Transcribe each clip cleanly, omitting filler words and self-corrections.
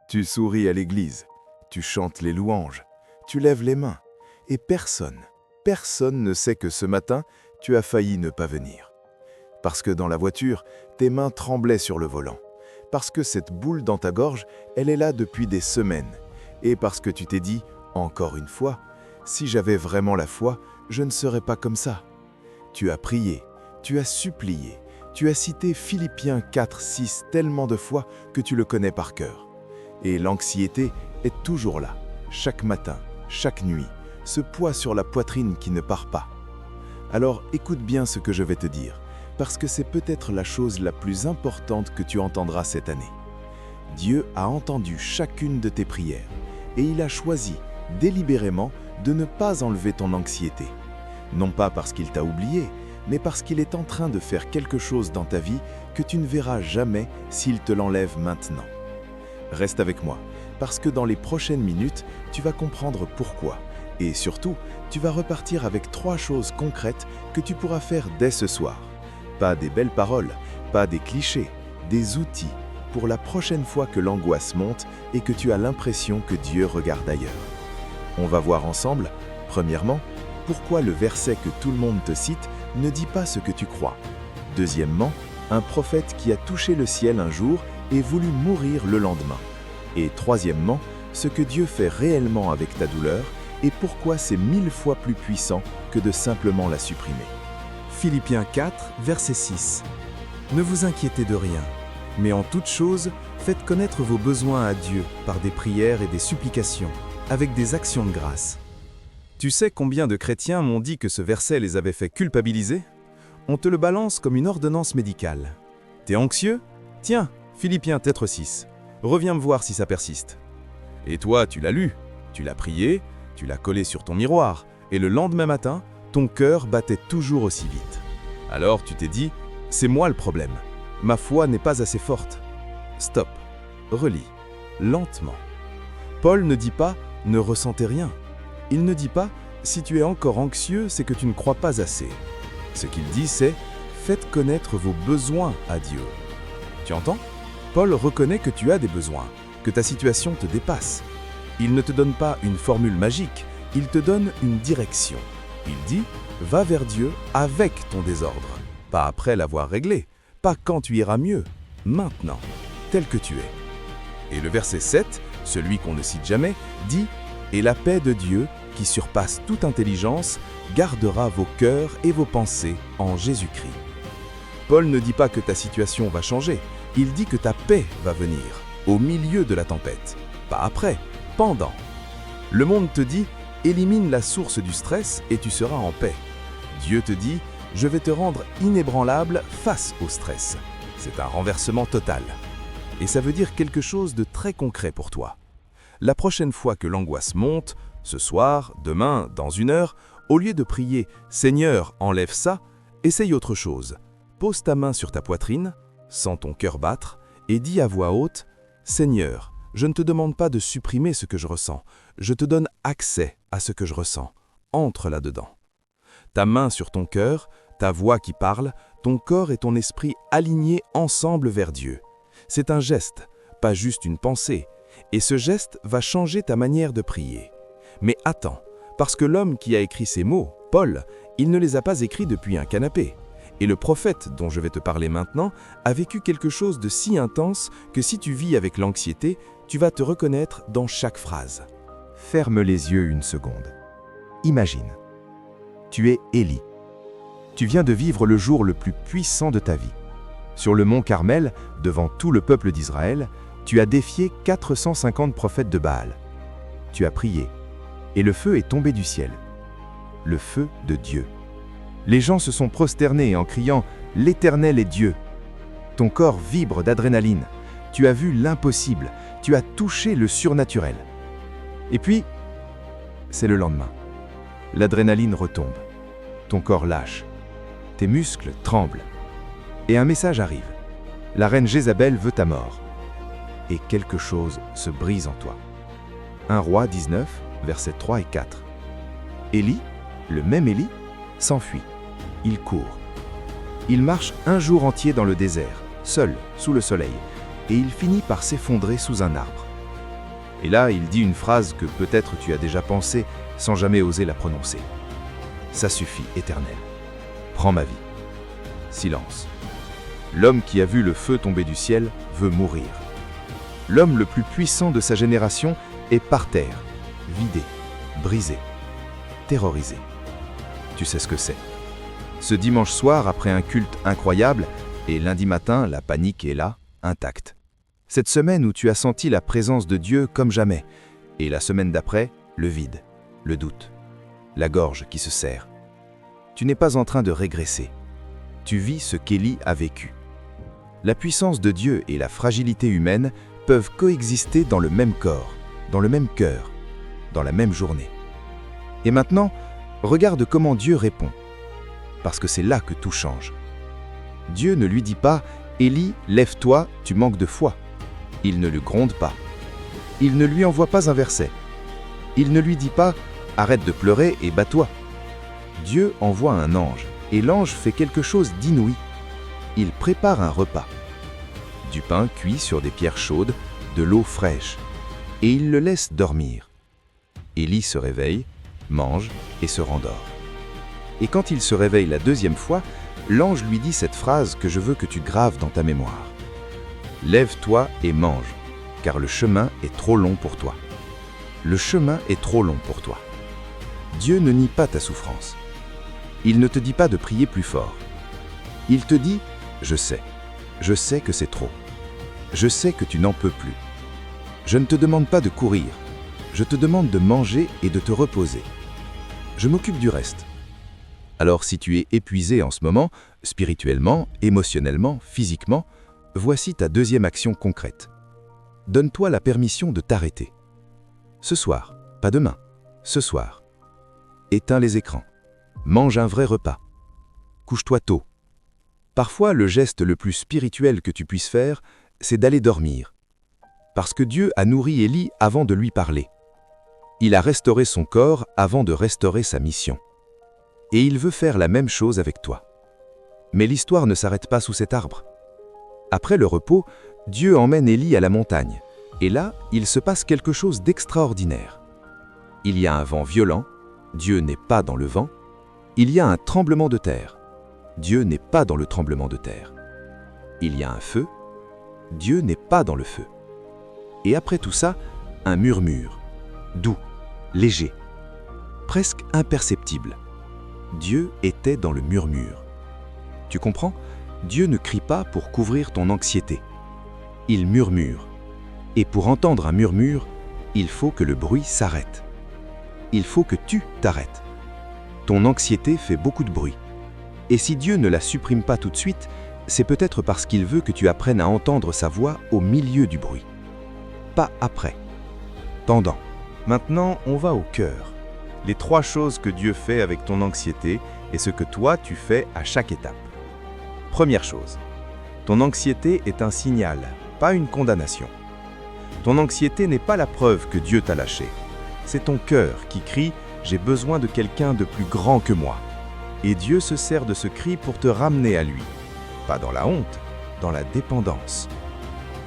Tu souris à l'église, tu chantes les louanges, tu lèves les mains, et personne ne sait que ce matin, tu as failli ne pas venir. Parce que dans la voiture, tes mains tremblaient sur le volant. Parce que cette boule dans ta gorge, elle est là depuis des semaines. Et parce que tu t'es dit, encore une fois, si j'avais vraiment la foi, je ne serais pas comme ça. Tu as prié, tu as supplié, tu as cité Philippiens 4, 6 tellement de fois que tu le connais par cœur. Et l'anxiété est toujours là, chaque matin, chaque nuit, ce poids sur la poitrine qui ne part pas. Alors écoute bien ce que je vais te dire, parce que c'est peut-être la chose la plus importante que tu entendras cette année. Dieu a entendu chacune de tes prières, et il a choisi, délibérément, de ne pas enlever ton anxiété. Non pas parce qu'il t'a oublié, mais parce qu'il est en train de faire quelque chose dans ta vie que tu ne verras jamais s'il te l'enlève maintenant. Reste avec moi, parce que dans les prochaines minutes, tu vas comprendre pourquoi. Et surtout, tu vas repartir avec 3 choses concrètes que tu pourras faire dès ce soir. Pas des belles paroles, pas des clichés, des outils pour la prochaine fois que l'angoisse monte et que tu as l'impression que Dieu regarde ailleurs. On va voir ensemble, premièrement, pourquoi le verset que tout le monde te cite ne dit pas ce que tu crois. Deuxièmement, un prophète qui a touché le ciel un jour et voulu mourir le lendemain. Et troisièmement, ce que Dieu fait réellement avec ta douleur et pourquoi c'est 1000 fois plus puissant que de simplement la supprimer. Philippiens 4, verset 6. Ne vous inquiétez de rien, mais en toute chose, faites connaître vos besoins à Dieu par des prières et des supplications, avec des actions de grâce. Tu sais combien de chrétiens m'ont dit que ce verset les avait fait culpabiliser? On te le balance comme une ordonnance médicale. T'es anxieux? Tiens, Philippiens 4, 6. Reviens me voir si ça persiste. Et toi, tu l'as lu, tu l'as prié, tu l'as collé sur ton miroir, et le lendemain matin, ton cœur battait toujours aussi vite. Alors tu t'es dit, c'est moi le problème. Ma foi n'est pas assez forte. Stop. Relis. Lentement. Paul ne dit pas, ne ressentez rien. Il ne dit pas, si tu es encore anxieux, c'est que tu ne crois pas assez. Ce qu'il dit, c'est, faites connaître vos besoins à Dieu. Tu entends? Paul reconnaît que tu as des besoins, que ta situation te dépasse. Il ne te donne pas une formule magique, il te donne une direction. Il dit, va vers Dieu avec ton désordre, pas après l'avoir réglé, pas quand tu iras mieux, maintenant, tel que tu es. Et le verset 7, celui qu'on ne cite jamais, dit, et la paix de Dieu, qui surpasse toute intelligence, gardera vos cœurs et vos pensées en Jésus-Christ. Paul ne dit pas que ta situation va changer, il dit que ta paix va venir, au milieu de la tempête, pas après, pendant. Le monde te dit, élimine la source du stress et tu seras en paix. Dieu te dit, je vais te rendre inébranlable face au stress. C'est un renversement total. Et ça veut dire quelque chose de très concret pour toi. La prochaine fois que l'angoisse monte, ce soir, demain, dans 1 heure, au lieu de prier « Seigneur, enlève ça », essaye autre chose. Pose ta main sur ta poitrine, sens ton cœur battre et dis à voix haute « Seigneur, je ne te demande pas de supprimer ce que je ressens, je te donne accès à ce que je ressens. Entre là-dedans. » Ta main sur ton cœur, ta voix qui parle, ton corps et ton esprit alignés ensemble vers Dieu. C'est un geste, pas juste une pensée, et ce geste va changer ta manière de prier. Mais attends, parce que l'homme qui a écrit ces mots, Paul, il ne les a pas écrits depuis un canapé. Et le prophète dont je vais te parler maintenant a vécu quelque chose de si intense que si tu vis avec l'anxiété, tu vas te reconnaître dans chaque phrase. Ferme les yeux une seconde. Imagine. Tu es Élie. Tu viens de vivre le jour le plus puissant de ta vie. Sur le mont Carmel, devant tout le peuple d'Israël, tu as défié 450 prophètes de Baal. Tu as prié, et le feu est tombé du ciel. Le feu de Dieu. Les gens se sont prosternés en criant « L'Éternel est Dieu ». Ton corps vibre d'adrénaline. Tu as vu l'impossible. Tu as touché le surnaturel. Et puis, c'est le lendemain. L'adrénaline retombe. Ton corps lâche. Tes muscles tremblent. Et un message arrive. La reine Jézabel veut ta mort. Et quelque chose se brise en toi. 1 Roi 19, versets 3 et 4. Élie, le même Élie, s'enfuit. Il court. Il marche un jour entier dans le désert, seul, sous le soleil, et il finit par s'effondrer sous un arbre. Et là, il dit une phrase que peut-être tu as déjà pensée sans jamais oser la prononcer. Ça suffit, Éternel. Prends ma vie. Silence. L'homme qui a vu le feu tomber du ciel veut mourir. L'homme le plus puissant de sa génération est par terre, vidé, brisé, terrorisé. Tu sais ce que c'est. Ce dimanche soir, après un culte incroyable, et lundi matin, la panique est là, intacte. Cette semaine où tu as senti la présence de Dieu comme jamais, et la semaine d'après, le vide, le doute, la gorge qui se serre. Tu n'es pas en train de régresser. Tu vis ce qu'Élie a vécu. La puissance de Dieu et la fragilité humaine peuvent coexister dans le même corps, dans le même cœur, dans la même journée. Et maintenant, regarde comment Dieu répond, parce que c'est là que tout change. Dieu ne lui dit pas « Élie, lève-toi, tu manques de foi ». Il ne le gronde pas. Il ne lui envoie pas un verset. Il ne lui dit pas « Arrête de pleurer et bats-toi ». Dieu envoie un ange, et l'ange fait quelque chose d'inouï. Il prépare un repas. Du pain cuit sur des pierres chaudes, de l'eau fraîche, et il le laisse dormir. Élie se réveille, mange et se rendort. Et quand il se réveille la deuxième fois, l'ange lui dit cette phrase que je veux que tu graves dans ta mémoire. « Lève-toi et mange, car le chemin est trop long pour toi. » Le chemin est trop long pour toi. Dieu ne nie pas ta souffrance. Il ne te dit pas de prier plus fort. Il te dit « Je sais que c'est trop. Je sais que tu n'en peux plus. Je ne te demande pas de courir, je te demande de manger et de te reposer. Je m'occupe du reste. » Alors si tu es épuisé en ce moment, spirituellement, émotionnellement, physiquement, voici ta deuxième action concrète. Donne-toi la permission de t'arrêter. Ce soir, pas demain, ce soir. Éteins les écrans. Mange un vrai repas. Couche-toi tôt. Parfois, le geste le plus spirituel que tu puisses faire, c'est d'aller dormir. Parce que Dieu a nourri Élie avant de lui parler. Il a restauré son corps avant de restaurer sa mission. Et il veut faire la même chose avec toi. Mais l'histoire ne s'arrête pas sous cet arbre. Après le repos, Dieu emmène Élie à la montagne. Et là, il se passe quelque chose d'extraordinaire. Il y a un vent violent, Dieu n'est pas dans le vent. Il y a un tremblement de terre. Dieu n'est pas dans le tremblement de terre. Il y a un feu. Dieu n'est pas dans le feu. Et après tout ça, un murmure, doux, léger, presque imperceptible. Dieu était dans le murmure. Tu comprends? Dieu ne crie pas pour couvrir ton anxiété. Il murmure. Et pour entendre un murmure, il faut que le bruit s'arrête. Il faut que tu t'arrêtes. Ton anxiété fait beaucoup de bruit. Et si Dieu ne la supprime pas tout de suite, c'est peut-être parce qu'il veut que tu apprennes à entendre sa voix au milieu du bruit. Pas après. Pendant. Maintenant, on va au cœur. Les 3 choses que Dieu fait avec ton anxiété et ce que toi, tu fais à chaque étape. Première chose. Ton anxiété est un signal, pas une condamnation. Ton anxiété n'est pas la preuve que Dieu t'a lâché. C'est ton cœur qui crie « J'ai besoin de quelqu'un de plus grand que moi ». Et Dieu se sert de ce cri pour te ramener à lui. Pas dans la honte, dans la dépendance.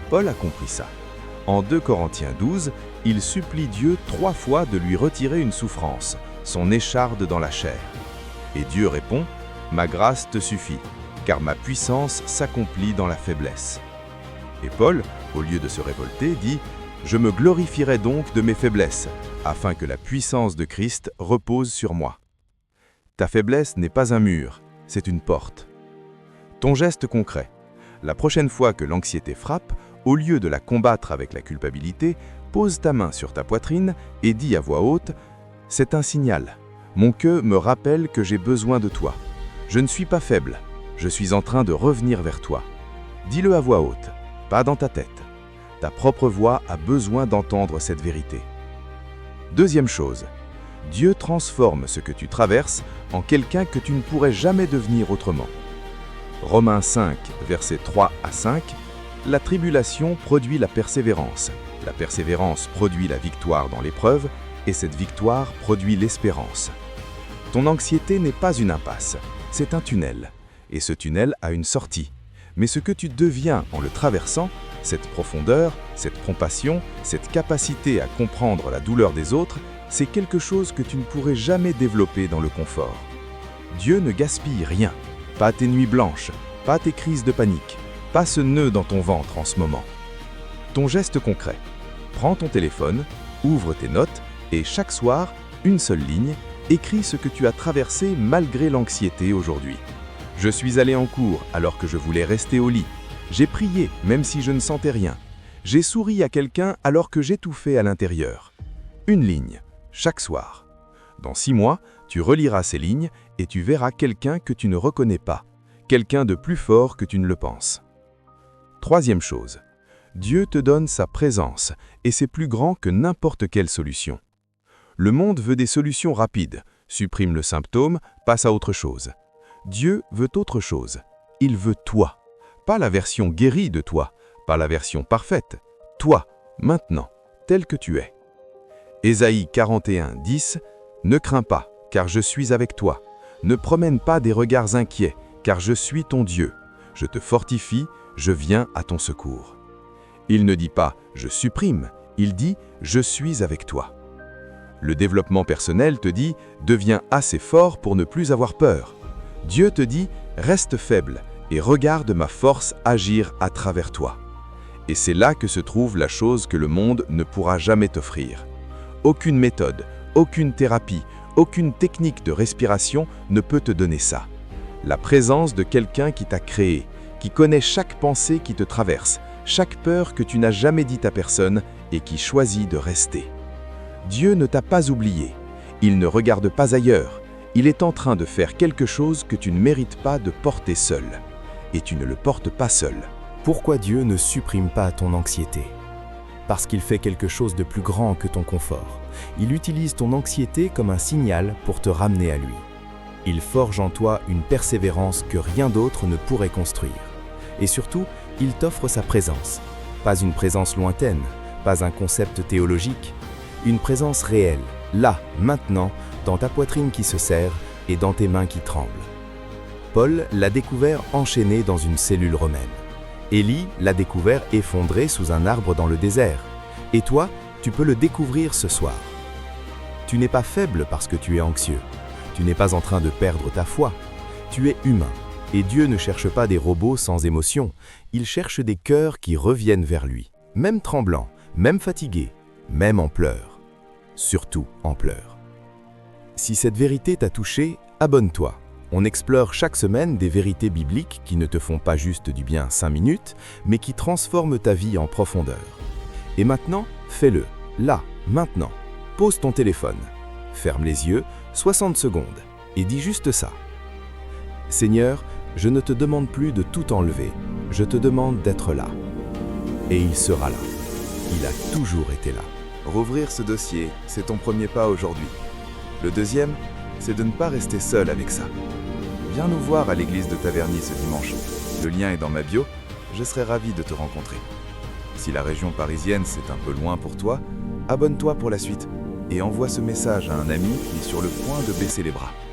Paul a compris ça. En 2 Corinthiens 12, il supplie Dieu 3 fois de lui retirer une souffrance, son écharde dans la chair. Et Dieu répond « Ma grâce te suffit, car ma puissance s'accomplit dans la faiblesse. » Et Paul, au lieu de se révolter, dit « Je me glorifierai donc de mes faiblesses, afin que la puissance de Christ repose sur moi. » Ta faiblesse n'est pas un mur, c'est une porte. Ton geste concret. La prochaine fois que l'anxiété frappe, au lieu de la combattre avec la culpabilité, pose ta main sur ta poitrine et dis à voix haute « C'est un signal. Mon cœur me rappelle que j'ai besoin de toi. Je ne suis pas faible. Je suis en train de revenir vers toi. » Dis-le à voix haute, pas dans ta tête. Ta propre voix a besoin d'entendre cette vérité. Deuxième chose. Dieu transforme ce que tu traverses en quelqu'un que tu ne pourrais jamais devenir autrement. Romains 5, versets 3 à 5, la tribulation produit la persévérance produit la victoire dans l'épreuve, et cette victoire produit l'espérance. Ton anxiété n'est pas une impasse, c'est un tunnel, et ce tunnel a une sortie. Mais ce que tu deviens en le traversant, cette profondeur, cette compassion, cette capacité à comprendre la douleur des autres, c'est quelque chose que tu ne pourrais jamais développer dans le confort. Dieu ne gaspille rien, pas tes nuits blanches, pas tes crises de panique, pas ce nœud dans ton ventre en ce moment. Ton geste concret. Prends ton téléphone, ouvre tes notes et chaque soir, une seule ligne, écris ce que tu as traversé malgré l'anxiété aujourd'hui. Je suis allé en cours alors que je voulais rester au lit. J'ai prié même si je ne sentais rien. J'ai souri à quelqu'un alors que j'étouffais à l'intérieur. Une ligne, chaque soir. Dans 6 mois, tu reliras ces lignes et tu verras quelqu'un que tu ne reconnais pas, quelqu'un de plus fort que tu ne le penses. Troisième chose, Dieu te donne sa présence et c'est plus grand que n'importe quelle solution. Le monde veut des solutions rapides, supprime le symptôme, passe à autre chose. Dieu veut autre chose. Il veut toi. Pas la version guérie de toi, pas la version parfaite. Toi, maintenant, tel que tu es. Ésaïe 41, 10 « Ne crains pas, car je suis avec toi. Ne promène pas des regards inquiets, car je suis ton Dieu. Je te fortifie, je viens à ton secours. » Il ne dit pas « je supprime », il dit « je suis avec toi ». Le développement personnel te dit « deviens assez fort pour ne plus avoir peur ». Dieu te dit « reste faible et regarde ma force agir à travers toi ». Et c'est là que se trouve la chose que le monde ne pourra jamais t'offrir. Aucune méthode, aucune thérapie, aucune technique de respiration ne peut te donner ça. La présence de quelqu'un qui t'a créé, qui connaît chaque pensée qui te traverse, chaque peur que tu n'as jamais dite à personne et qui choisit de rester. Dieu ne t'a pas oublié. Il ne regarde pas ailleurs. Il est en train de faire quelque chose que tu ne mérites pas de porter seul. Et tu ne le portes pas seul. Pourquoi Dieu ne supprime pas ton anxiété? Parce qu'il fait quelque chose de plus grand que ton confort. Il utilise ton anxiété comme un signal pour te ramener à lui. Il forge en toi une persévérance que rien d'autre ne pourrait construire. Et surtout, il t'offre sa présence. Pas une présence lointaine, pas un concept théologique. Une présence réelle, là, maintenant, dans ta poitrine qui se serre et dans tes mains qui tremblent. Paul l'a découvert enchaîné dans une cellule romaine. Élie l'a découvert effondré sous un arbre dans le désert. Et toi, tu peux le découvrir ce soir. Tu n'es pas faible parce que tu es anxieux. Tu n'es pas en train de perdre ta foi. Tu es humain. Et Dieu ne cherche pas des robots sans émotion. Il cherche des cœurs qui reviennent vers lui, même tremblants, même fatigués, même en pleurs. Surtout en pleurs. Si cette vérité t'a touché, abonne-toi. On explore chaque semaine des vérités bibliques qui ne te font pas juste du bien 5 minutes, mais qui transforment ta vie en profondeur. Et maintenant, fais-le. Là, maintenant. Pose ton téléphone. Ferme les yeux, 60 secondes, et dis juste ça. Seigneur, je ne te demande plus de tout enlever, je te demande d'être là. Et il sera là. Il a toujours été là. Rouvrir ce dossier, c'est ton premier pas aujourd'hui. Le deuxième, c'est de ne pas rester seul avec ça. Viens nous voir à l'église de Taverny ce dimanche. Le lien est dans ma bio, je serai ravi de te rencontrer. Si la région parisienne c'est un peu loin pour toi, abonne-toi pour la suite et envoie ce message à un ami qui est sur le point de baisser les bras.